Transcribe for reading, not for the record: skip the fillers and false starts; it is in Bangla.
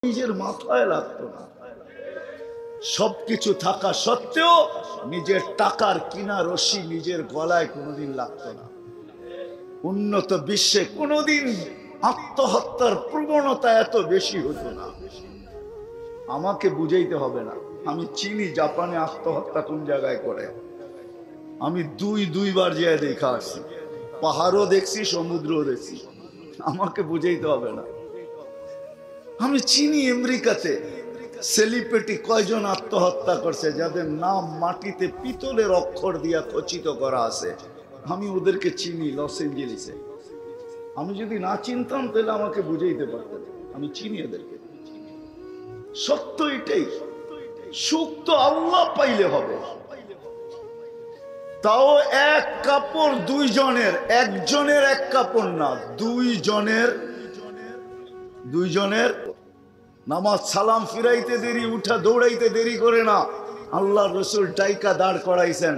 নিজের মাথায় লাগতো না। সবকিছু থাকা সত্ত্বেও নিজের টাকার কিনা রশি নিজের গলায় কোনোদিন লাগতো না। উন্নত বিশ্বে কোনোদিন আত্মহত্যার প্রবণতা এত বেশি হতো না। আমাকে বুঝাইতে হবে না, আমি চিনি জাপানে আত্মহত্যা কোন জায়গায় করে। আমি দুইবার যেয়ে দেখা আসছি, পাহাড়ও দেখছি, সমুদ্রও দেখছি। আমাকে বুঝাইতে হবে না, আমি চিনি আমেরিকাতে সেলিব্রিটি কয়জন আত্মহত্যা করছে যাদের নাম মাটিতে পিতলের অক্ষর দিয়া খচিত করা আছে। আমি ওদেরকে চিনি লস এঞ্জেলিসে। আমি যদি না চিনতাম তাহলে আমাকে বুঝাইতে পারতেন, আমি চিনি এদেরকে। সত্য এটাই, সুখ তো আল্লাহ পাইলে হবে। তাও এক কাপড় দুইজনের, একজনের এক কাপড় না, দুইজনের নামাজ সালাম ফিরাইতে দেরি, উঠা দৌড়াইতে দেরি করে না। আল্লাহ রসুল ডাইকা দাঁড় করাইছেন।